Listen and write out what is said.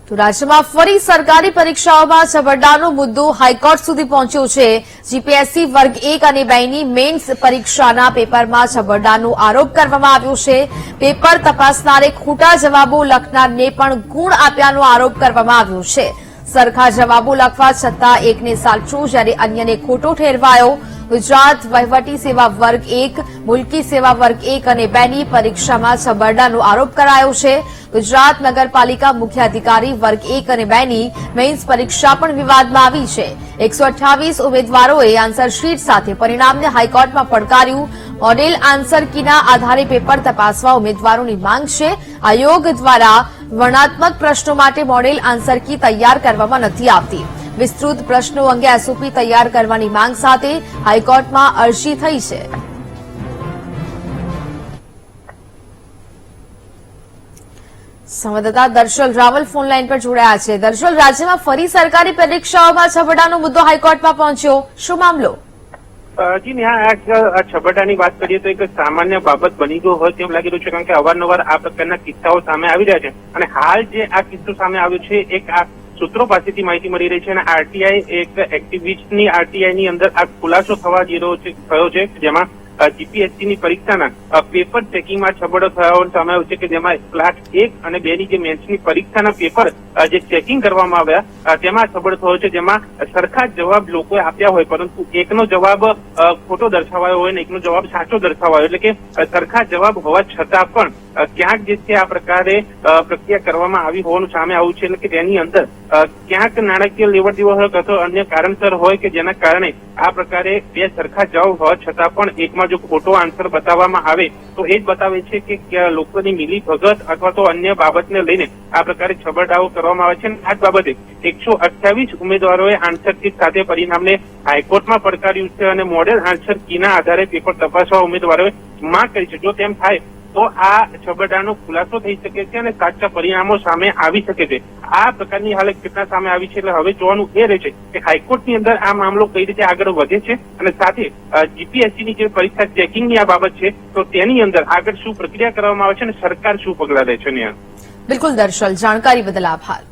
તો રાજ્યમાં ફરી સરકારી પરીક્ષાઓમાં છબરડાનો મુદ્દો હાઈકોર્ટ સુધી પહોંચ્યો છે। જીપીએસસી વર્ગ 1 અને 2 ની મેઇન્સ પરીક્ષાના પેપરમાં છબરડાનો આરોપ કરવામાં આવ્યો છે। પેપર તપાસનારે ખોટા જવાબો લખનારને પણ ગુણ આપ્યાનો આરોપ કરવામાં આવ્યો છે। સરખા જવાબો લખવા છતાં એકને સાચો જ્યારે અન્યને ખોટો ઠેરવાયો। ગુજરાત વહીવટી સેવા વર્ગ 1, મુલકી સેવા વર્ગ 1 અને 2 ની પરીક્ષામાં છબરડાનો આરોપ કરાયો છે। ગુજરાત નગરપાલિકા મુખ્ય અધિકારી વર્ગ 1 અને 2 ની મેઇન્સ પરીક્ષા પણ વિવાદમાં આવી છે। 128 ઉમેદવારોએ આન્સર શીટ સાથે પરિણામને હાઈકોર્ટમાં પડકાર્યું। મોડેલ આન્સર કીના આધારે પેપર તપાસવા ઉમેદવારોની માંગ છે। આયોગ દ્વારા વર્ણનાત્મક પ્રશ્નો માટે મોડેલ આન્સર કી તૈયાર કરવામાં નથી આવતી। વિસ્તૃત પ્રશ્નો અંગે એસઓપી તૈયાર કરવાની માંગ સાથે હાઈકોર્ટમાં અરજી થઈ છે। સંવાદદાતા દર્શલ રાવલ ફોનલાઈન પર જોડાયા છે। દર્શલ, રાજ્યમાં ફરી સરકારી પરીક્ષાઓમાં છબરડાનો મુદ્દો હાઈકોર્ટમાં પહોંચ્યો, શું મામલો? જી નેહા, આ છબરડાની વાત કરીએ તો એક સામાન્ય બાબત બની ગયો હોય તેમ લાગી રહ્યું છે, કારણ કે અવારનવાર આ પ્રકારના કિસ્સાઓ સામે આવી રહ્યા છે અને હાલ જે આ કિસ્સો સામે આવ્યો છે એક આ સૂત્રો પાસેથી માહિતી મળી રહી છે અને આરટીઆઈ એક એક્ટિવિસ્ટની આરટીઆઈ ની અંદર આ ખુલાસો થયો છે, જેમાં જીપીએસસી ની પરીક્ષાના પેપર ચેકિંગમાં છબરડો થયો સામે આવ્યો છે કે જેમાં ક્લાસ 1 અને 2 ની જે મેન્સની પરીક્ષાના પેપર જે ચેકિંગ કરવામાં આવ્યા તેમાં છબરડો થયો છે, જેમાં સરખા જવાબ લોકોએ આપ્યા હોય પરંતુ એકનો જવાબ ખોટો દર્શાવાયો હોય અને એકનો જવાબ સાચો દર્શાવાયો, એટલે કે સરખા જવાબ હોવા છતાં પણ ક્યાંક જે છે આ પ્રકારે પ્રક્રિયા કરવામાં આવી હોવાનું સામે આવ્યું છે। એટલે કે તેની અંદર ક્યાંક નાણાકીય લેવડ દેવડ હોય અથવા અન્ય કારણસર હોય કે જેના કારણે આ પ્રકારે બે સરખા જવાબ હોવા છતાં પણ એકમાં જો ખોટો આન્સર બતાવવામાં આવે તો એ જ બતાવે છે કે લોકોની મિલી ભગત અથવા તો અન્ય બાબતને લઈને આ પ્રકારે છબરડાઓ કરવામાં આવે છે। આ જ બાબતે 128 ઉમેદવારોએ આન્સર શીટ સાથે પરિણામને હાઈકોર્ટમાં પડકાર્યું છે અને મોડેલ આન્સર કીના આધારે પેપર તપાસવા ઉમેદવારોએ માંગ કરી છે। જો તેમ થાય તો આ છબરડાનો ખુલાસો થઈ શકે છે અને સાચા પરિણામો સામે આવી શકે છે। આ પ્રકારની હાલત કેટલા સામે આવી છે એટલે હવે જોવાનું એ રહે છે કે હાઈકોર્ટની અંદર આ મામલો કઈ રીતે આગળ વધે છે અને સાથે જીપીએસસી ની જે પરીક્ષા ચેકિંગની આ બાબત છે તો તેની અંદર આગળ શું પ્રક્રિયા કરવામાં આવે છે અને સરકાર શું પગલાં લે છે। બિલકુલ દર્શલ, જાણકારી બદલ આભાર।